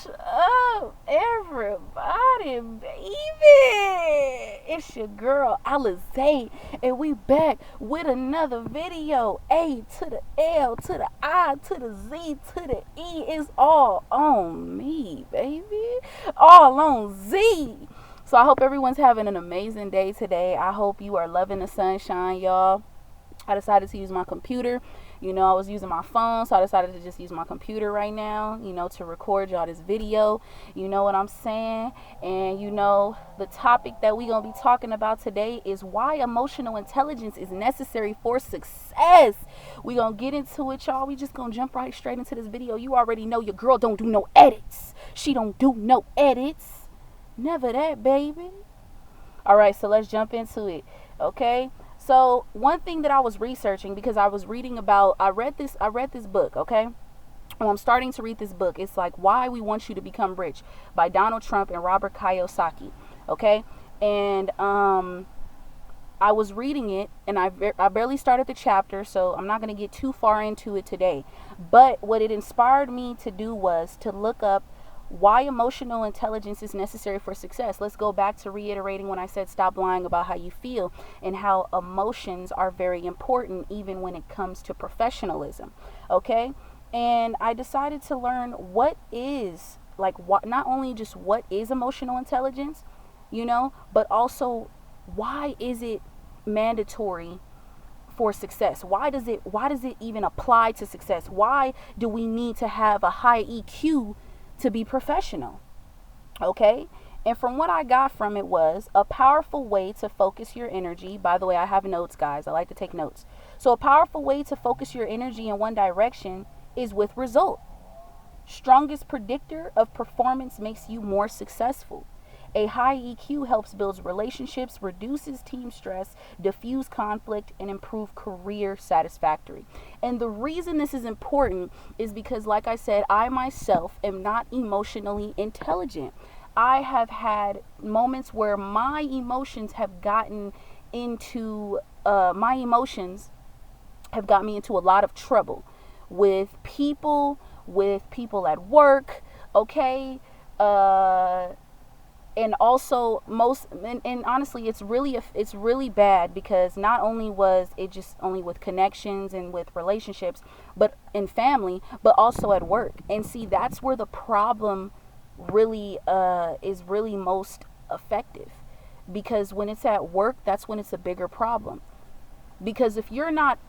What's up, everybody, baby? It's your girl, Alizé, and we back with another video. A to the L to the I to the Z to the E is all on me, baby. All on Z. So I hope everyone's having an amazing day today. I hope you are loving the sunshine, y'all. I decided to use my computer. I was using my phone, so I decided to just use my computer right now, to record y'all this video. You know what I'm saying? And the topic that we gonna be talking about today is why emotional intelligence is necessary for success. We gonna get into it, y'all. We just gonna jump right straight into this video. You already know your girl don't do no edits. She don't do no edits. Never that, baby. All right, so let's jump into it. Okay. So one thing that I was researching, because I was reading about, I read this book, okay? Well, I'm starting to read this book. It's like Why We Want You to Become Rich by Donald Trump and Robert Kiyosaki, okay? And I was reading it, and I barely started the chapter, so I'm not going to get too far into it today. But what it inspired me to do was to look up why emotional intelligence is necessary for success. Let's go back to reiterating when I said stop lying about how you feel and how emotions are very important even when it comes to professionalism. Okay? And I decided to learn what is, not only just what is emotional intelligence, but also why is it mandatory for success? Why does it even apply to success? Why do we need to have a high EQ to be professional? Okay? And from what I got from it was a powerful way to focus your energy. By the way, I have notes, guys. I like to take notes. So a powerful way to focus your energy in one direction is with result. Strongest predictor of performance makes you more successful. A high EQ helps build relationships, reduces team stress, diffuse conflict, and improve career satisfactory. And the reason this is important is because, like I said, I myself am not emotionally intelligent. I have had moments where my emotions have gotten into, have got me into a lot of trouble with people at work, okay? And also and honestly, it's really bad, because not only was it just only with connections and with relationships, but in family, but also at work. And see, that's where the problem really is really most effective, because when it's at work, that's when it's a bigger problem. Because if you're not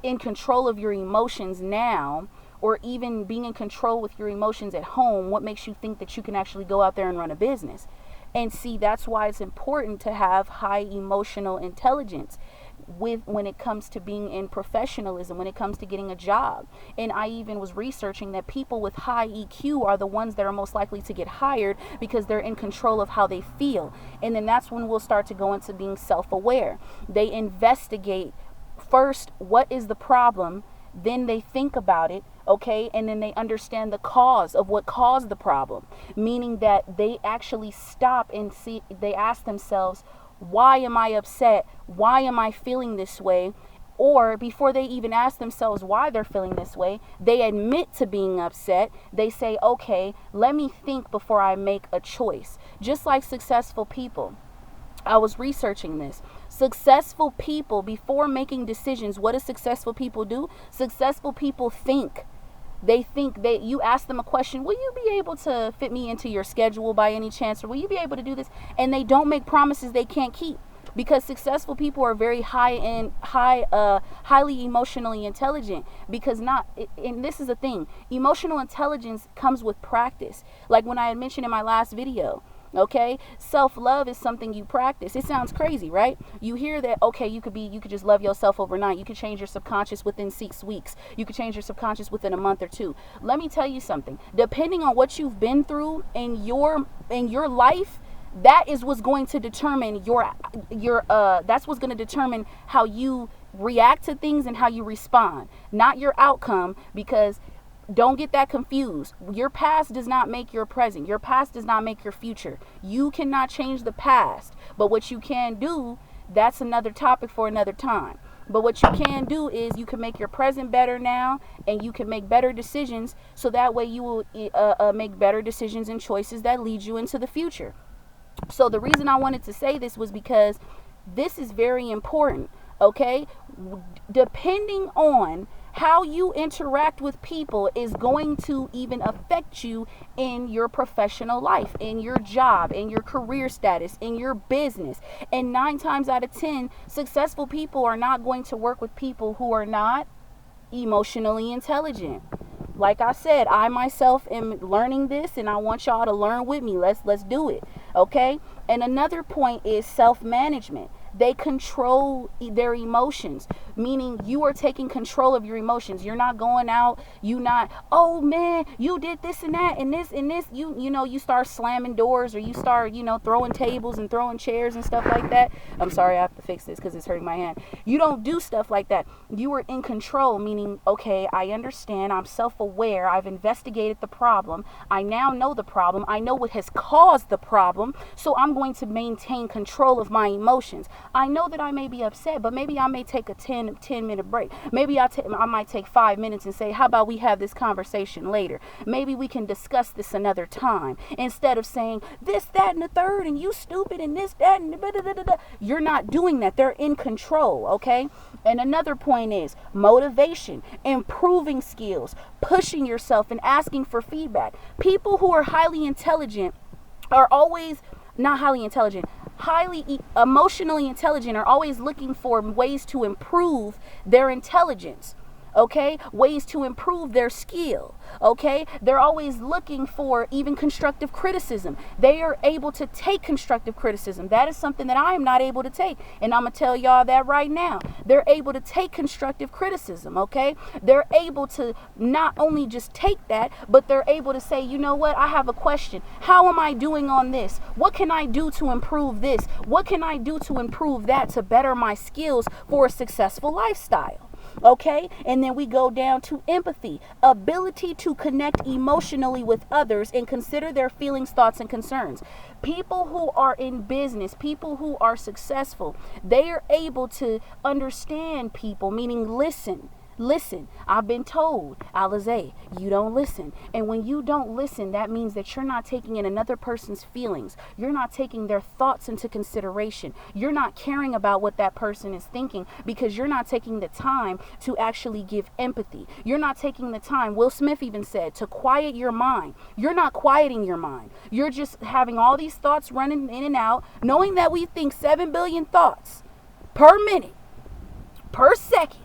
in control of your emotions now, or even being in control with your emotions at home, what makes you think that you can actually go out there and run a business? And see, that's why it's important to have high emotional intelligence when it comes to being in professionalism, when it comes to getting a job. And I even was researching that people with high EQ are the ones that are most likely to get hired, because they're in control of how they feel. And then that's when we'll start to go into being self-aware. They investigate first what is the problem, then they think about it, okay, and then they understand the cause of what caused the problem, meaning that they actually stop and they ask themselves, why am I upset? Why am I feeling this way? Or before they even ask themselves why they're feeling this way, they admit to being upset. They say, okay, let me think before I make a choice. Just like successful people. I was researching this. Successful people, before making decisions, what do successful people do? Successful people think. They think that you ask them a question, will you be able to fit me into your schedule by any chance? Or will you be able to do this? And they don't make promises they can't keep. Because successful people are very highly emotionally intelligent. Because and this is the thing, emotional intelligence comes with practice. Like when I had mentioned in my last video. Okay, self-love is something you practice. It sounds crazy, right? You hear that, okay, you could just love yourself overnight. You could change your subconscious within 6 weeks. You could change your subconscious within a month or two. Let me tell you something. Depending on what you've been through in your life, that is what's going to determine that's what's going to determine how you react to things and how you respond, not your outcome. Because don't get that confused. Your past does not make your present. Your past does not make your future. You cannot change the past. But what you can do, that's another topic for another time. But what you can do is you can make your present better now, and you can make better decisions, so that way you will make better decisions and choices that lead you into the future. So the reason I wanted to say this was because this is very important, okay? Depending on how you interact with people is going to even affect you in your professional life, in your job, in your career status, in your business. And 9 times out of 10, successful people are not going to work with people who are not emotionally intelligent. Like I said, I myself am learning this, and I want y'all to learn with me. Let's do it, okay? And another point is self-management. They control their emotions, meaning you are taking control of your emotions. You're not going out, you not, oh man, you did this and that and this and this. You know, you start slamming doors, or you start, throwing tables and throwing chairs and stuff like that. I'm sorry, I have to fix this because it's hurting my hand. You don't do stuff like that. You are in control, meaning, okay, I understand, I'm self-aware, I've investigated the problem, I now know the problem, I know what has caused the problem, so I'm going to maintain control of my emotions. I know that I may be upset, but maybe I may take a 10-minute break. Maybe I might take 5 minutes and say, how about we have this conversation later? Maybe we can discuss this another time. Instead of saying this, that, and the third, and you stupid, and this, that, and da. You're not doing that. They're in control, okay? And another point is motivation, improving skills, pushing yourself, and asking for feedback. People who are highly intelligent are always not highly intelligent. Highly emotionally intelligent are always looking for ways to improve their intelligence, okay? Ways to improve their skill, okay? They're always looking for even constructive criticism. They are able to take constructive criticism. That is something that I am not able to take, and I'm gonna tell y'all that right now. They're able to take constructive criticism, okay? They're able to not only just take that, but they're able to say, you know what, I have a question. How am I doing on this? What can I do to improve this? What can I do to improve that, to better my skills for a successful lifestyle? Okay, and then we go down to empathy, ability to connect emotionally with others and consider their feelings, thoughts, and concerns. People who are in business, people who are successful, they are able to understand people, meaning listen. I've been told, Alizé, you don't listen. And when you don't listen, that means that you're not taking in another person's feelings. You're not taking their thoughts into consideration. You're not caring about what that person is thinking, because you're not taking the time to actually give empathy. You're not taking the time, Will Smith even said, to quiet your mind. You're not quieting your mind. You're just having all these thoughts running in and out, knowing that we think 7 billion thoughts per minute, per second.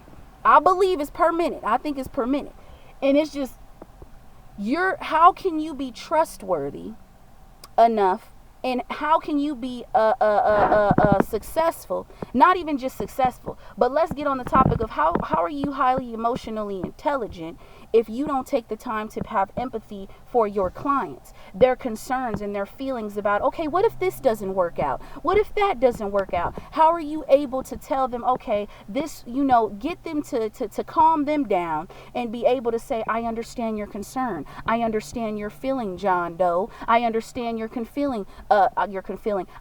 I believe it's per minute. I think it's per minute. And it's just, how can you be trustworthy enough, and how can you be successful? Not even just successful, but let's get on the topic of how are you highly emotionally intelligent if you don't take the time to have empathy for your clients, their concerns and their feelings about, okay, what if this doesn't work out? What if that doesn't work out? How are you able to tell them, okay, this, get them to calm them down and be able to say, I understand your concern. I understand your feeling, John Doe. I understand your feeling.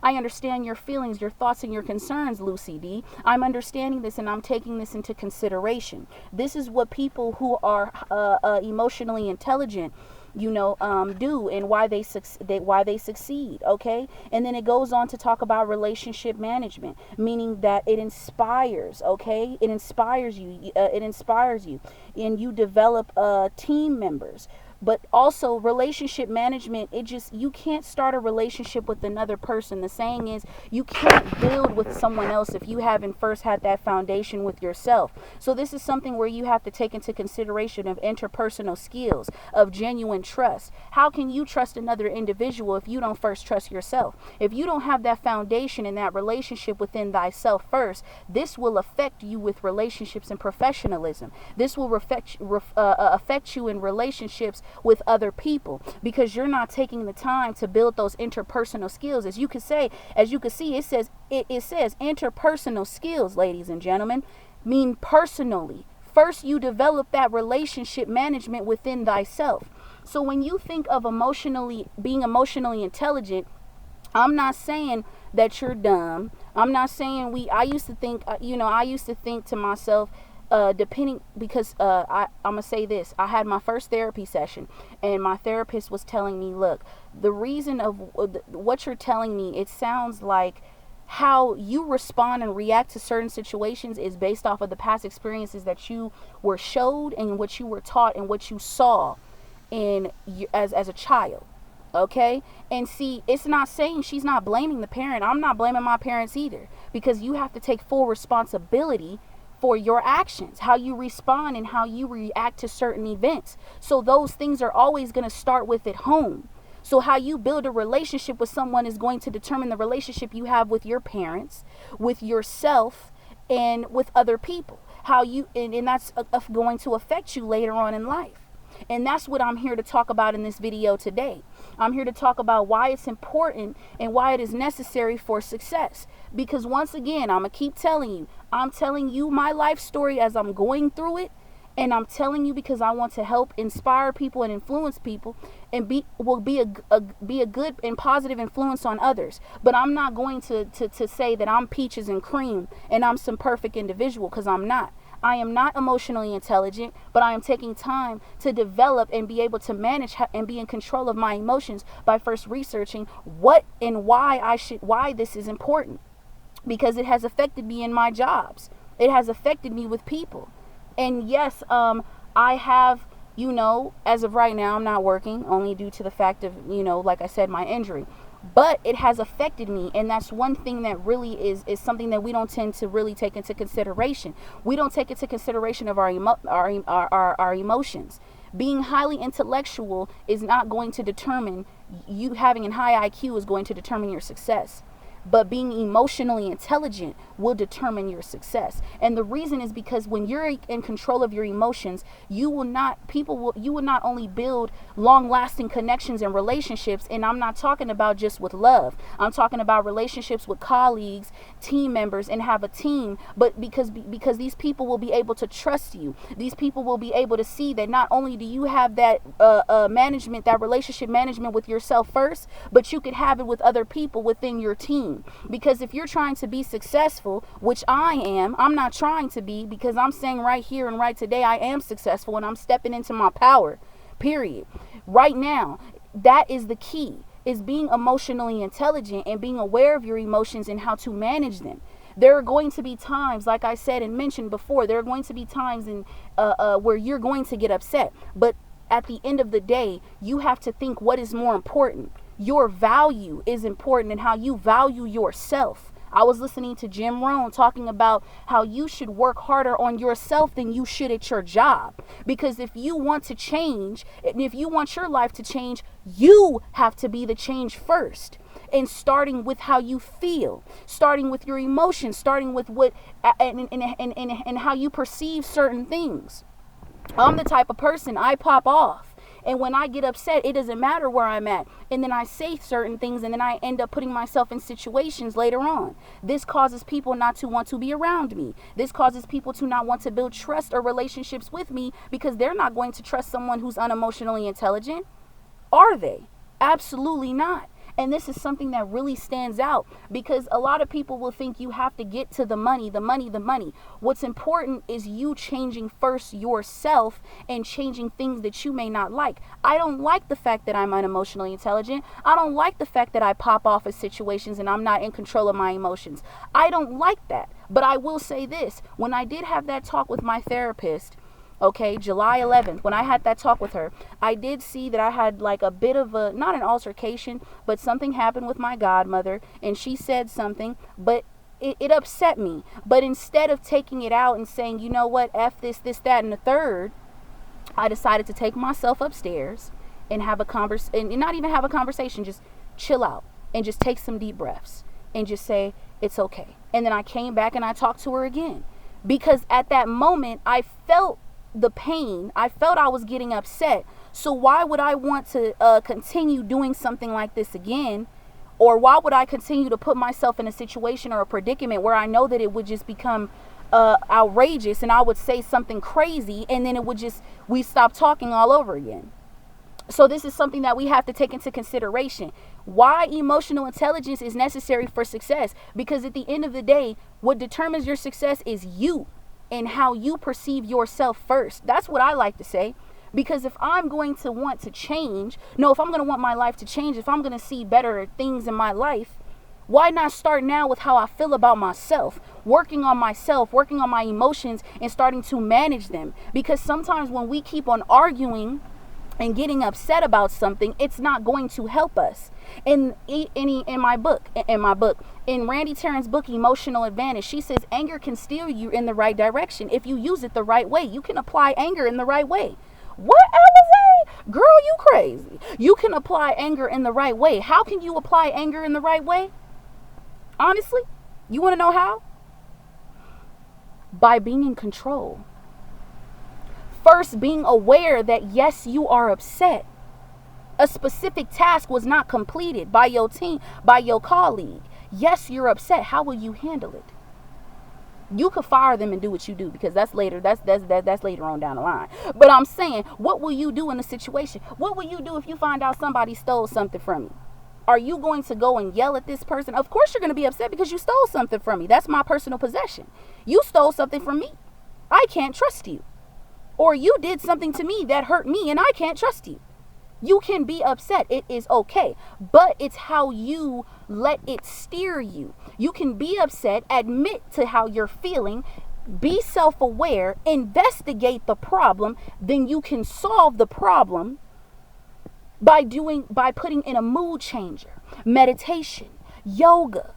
I understand your feelings, your thoughts, and your concerns, Lucy D. I'm understanding this, and I'm taking this into consideration. This is what people who are emotionally intelligent do, and why they succeed, okay? And then it goes on to talk about relationship management, meaning that it inspires, okay? It inspires you, and you develop team members. But also relationship management, you can't start a relationship with another person. The saying is, you can't build with someone else if you haven't first had that foundation with yourself. So this is something where you have to take into consideration of interpersonal skills, of genuine trust. How can you trust another individual if you don't first trust yourself? If you don't have that foundation and that relationship within thyself first, this will affect you with relationships and professionalism. This will affect you in relationships with other people, because you're not taking the time to build those interpersonal skills. As you can see, it says interpersonal skills, ladies and gentlemen, mean personally. First, you develop that relationship management within thyself. So when you think of being emotionally intelligent, I'm not saying that you're dumb. I'm not saying I used to think, I used to think to myself, depending, because I'm gonna say this. I had my first therapy session, and my therapist was telling me, look, the reason of what you're telling me, it sounds like how you respond and react to certain situations is based off of the past experiences that you were showed and what you were taught and what you saw in as a child. Okay, and see, it's not saying, she's not blaming the parent. I'm not blaming my parents either, because you have to take full responsibility for your actions, how you respond and how you react to certain events. So those things are always going to start with at home. So how you build a relationship with someone is going to determine the relationship you have with your parents, with yourself, and with other people. How you, and that's going to affect you later on in life. And that's what I'm here to talk about in this video today. I'm here to talk about why it's important and why it is necessary for success. Because once again, I'm going to keep telling you, I'm telling you my life story as I'm going through it. And I'm telling you because I want to help inspire people and influence people, and be a good and positive influence on others. But I'm not going to say that I'm peaches and cream and I'm some perfect individual, because I'm not. I am not emotionally intelligent, but I am taking time to develop and be able to manage and be in control of my emotions by first researching what and why this is important, because it has affected me in my jobs. It has affected me with people. And yes, I have, as of right now, I'm not working, only due to the fact of, like I said, my injury. But it has affected me, and that's one thing that really is something that we don't tend to really take into consideration. We don't take into consideration of our emotions. Being highly intellectual is not going to determine, you having a high IQ is going to determine your success. But being emotionally intelligent will determine your success. And the reason is because when you're in control of your emotions, you will not only build long-lasting connections and relationships. And I'm not talking about just with love. I'm talking about relationships with colleagues, team members, and have a team. But because these people will be able to trust you. These people will be able to see that not only do you have that management, that relationship management with yourself first, but you could have it with other people within your team. Because if you're trying to be successful, which I'm not trying to be, because I'm saying right here and right today, I am successful and I'm stepping into my power, period. Right now, that is the key, is being emotionally intelligent and being aware of your emotions and how to manage them. There are going to be times, like I said and mentioned before, there are going to be times where you're going to get upset. But at the end of the day, you have to think, what is more important? Your value is important, and how you value yourself. I was listening to Jim Rohn talking about how you should work harder on yourself than you should at your job. Because if you want to change, and if you want your life to change, you have to be the change first. And starting with how you feel, starting with your emotions, starting with what and how you perceive certain things. I'm the type of person, I pop off. And when I get upset, it doesn't matter where I'm at. And then I say certain things, and then I end up putting myself in situations later on. This causes people not to want to be around me. This causes people to not want to build trust or relationships with me, because they're not going to trust someone who's unemotionally intelligent. Are they? Absolutely not. And this is something that really stands out, because a lot of people will think you have to get to the money. What's important is you changing first yourself and changing things that you may not like. I don't like the fact that I'm unemotionally intelligent. I don't like the fact that I pop off at situations and I'm not in control of my emotions. I don't like that. But I will say this, when I did have that talk with my therapist, okay, July 11th, when I had that talk with her, I did see that I had like a bit of a, not an altercation, but something happened with my godmother, and she said something, but it upset me. But instead of taking it out and saying, you know what, F this, that, and the third, I decided to take myself upstairs and have a and not even have a conversation, just chill out and just take some deep breaths and just say, it's okay. And then I came back and I talked to her again, because at that moment I felt the pain. I felt I was getting upset. So why would I want to continue doing something like this again? Or why would I continue to put myself in a situation or a predicament where I know that it would just become outrageous, and I would say something crazy, and then we stop talking all over again. So this is something that we have to take into consideration. Why emotional intelligence is necessary for success? Because at the end of the day, what determines your success is you and how you perceive yourself first. That's what I like to say. Because if I'm going to want to change, no, if I'm going to want my life to change, if I'm going to see better things in my life, why not start now with how I feel about myself, working on myself, working on my emotions, and starting to manage them? Because sometimes when we keep on arguing and getting upset about something, it's not going to help us. In my book, in Randy Tarrant's book, Emotional Advantage, she says anger can steer you in the right direction if you use it the right way. You can apply anger in the right way. What, Alizé? Girl, you crazy. You can apply anger in the right way. How can you apply anger in the right way? Honestly, you want to know how? By being in control. First, being aware that yes, you are upset. A specific task was not completed by your team, by your colleague. Yes, you're upset. How will you handle it? You could fire them and do what you do, because that's later. That's later on down the line. But I'm saying, what will you do in the situation? What will you do if you find out somebody stole something from you? Are you going to go and yell at this person? Of course you're going to be upset because you stole something from me. That's my personal possession. You stole something from me. I can't trust you. Or you did something to me that hurt me and I can't trust you. You can be upset. It is okay. But it's how you let it steer you. You can be upset, admit to how you're feeling, be self-aware, investigate the problem, then you can solve the problem by putting in a mood changer, meditation, yoga.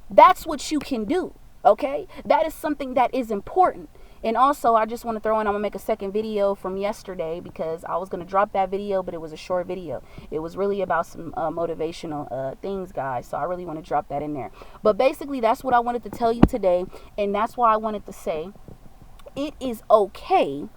That's what you can do, okay? That is something that is important. And also, I just want to throw in, I'm going to make a second video from yesterday, because I was going to drop that video, but it was a short video. It was really about some motivational things, guys. So I really want to drop that in there. But basically, that's what I wanted to tell you today. And that's why I wanted to say it is okay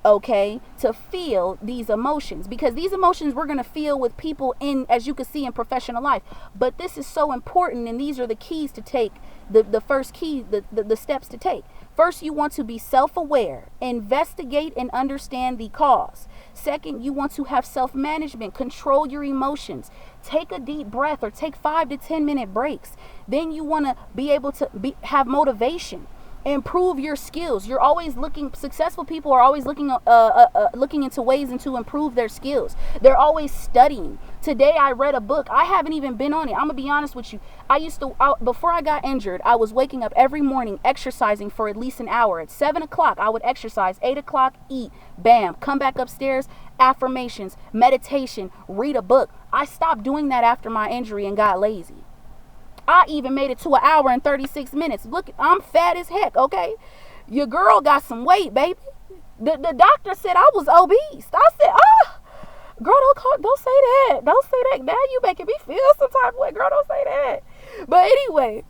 to feel these emotions, because these emotions we're going to feel with people in, as you can see, in professional life. But this is so important, and these are the keys to take, the first key, the steps to take. First, you want to be self-aware, investigate and understand the cause. Second, you want to have self-management, control your emotions, take a deep breath or take 5 to 10 minute breaks. Then you want to be able to have motivation. Improve your skills. You're always looking, successful people are always looking into ways and to improve their skills. They're always studying. Today I read a book. I haven't even been on it. I'm gonna be honest with you. Before I got injured, I was waking up every morning exercising for at least an hour. At 7 o'clock I would exercise, 8 o'clock eat, bam, come back upstairs, affirmations, meditation, read a book. I stopped doing that after my injury and got lazy. I even made it to 1 hour and 36 minutes. Look, I'm fat as heck, okay? Your girl got some weight, baby. The doctor said I was obese. I said, girl, don't say that. Don't say that. Now you making me feel some type of way. Girl, don't say that. But anyway,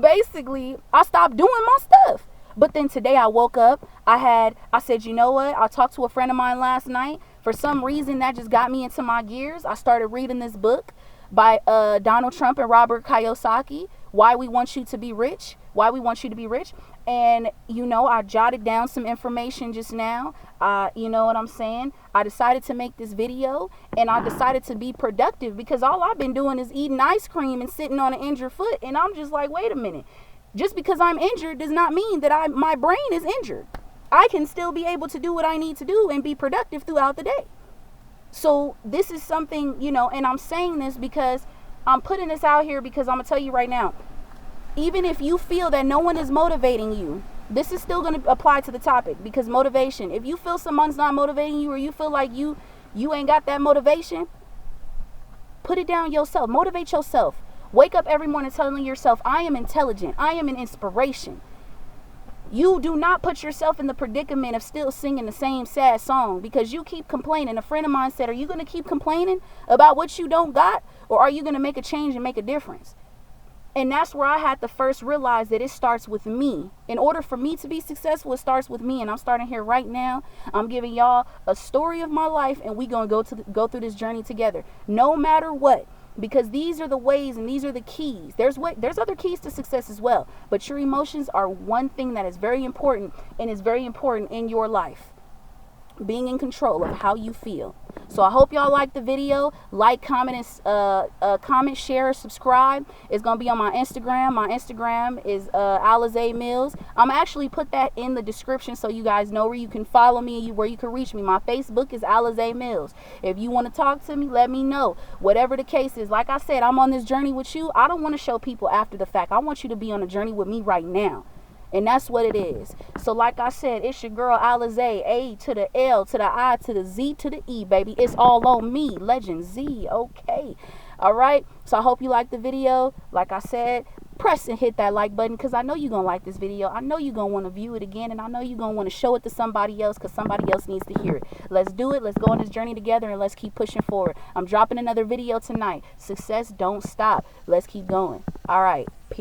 basically, I stopped doing my stuff. But then today I woke up. I said, you know what? I talked to a friend of mine last night. For some reason, that just got me into my gears. I started reading this book by Donald Trump and Robert Kiyosaki, Why We Want You to Be Rich. And I jotted down some information just now. You know what I'm saying? I decided to make this video, and I decided to be productive, because all I've been doing is eating ice cream and sitting on an injured foot. And I'm just like, wait a minute. Just because I'm injured does not mean that my brain is injured. I can still be able to do what I need to do and be productive throughout the day. So this is something, and I'm saying this because I'm putting this out here, because I'm going to tell you right now, even if you feel that no one is motivating you, this is still going to apply to the topic, because motivation, if you feel someone's not motivating you, or you feel like you ain't got that motivation, put it down yourself. Motivate yourself. Wake up every morning telling yourself, I am intelligent. I am an inspiration. You do not put yourself in the predicament of still singing the same sad song because you keep complaining. A friend of mine said, are you going to keep complaining about what you don't got, or are you going to make a change and make a difference? And that's where I had to first realize that it starts with me. In order for me to be successful, it starts with me. And I'm starting here right now. I'm giving y'all a story of my life, and we going to go through this journey together, no matter what. Because these are the ways and these are the keys. There's other keys to success as well. But your emotions are one thing that is very important, and is very important in your life. Being in control of how you feel. So I hope y'all like the video. Like, comment, and comment, share, subscribe. It's gonna be on my Instagram. My Instagram is Alizé Mills. I'm actually put that in the description so you guys know where you can follow me, where you can reach me. My Facebook is Alizé Mills. If you want to talk to me, let me know. Whatever the case is, like I said, I'm on this journey with you. I don't want to show people after the fact. I want you to be on a journey with me right now. And that's what it is. So like I said, it's your girl Alizé. A to the L to the I to the Z to the E, baby. It's all on me. Legend Z. Okay. All right. So I hope you liked the video. Like I said, press and hit that like button because I know you're going to like this video. I know you're going to want to view it again. And I know you're going to want to show it to somebody else because somebody else needs to hear it. Let's do it. Let's go on this journey together and let's keep pushing forward. I'm dropping another video tonight. Success don't stop. Let's keep going. All right. Peace.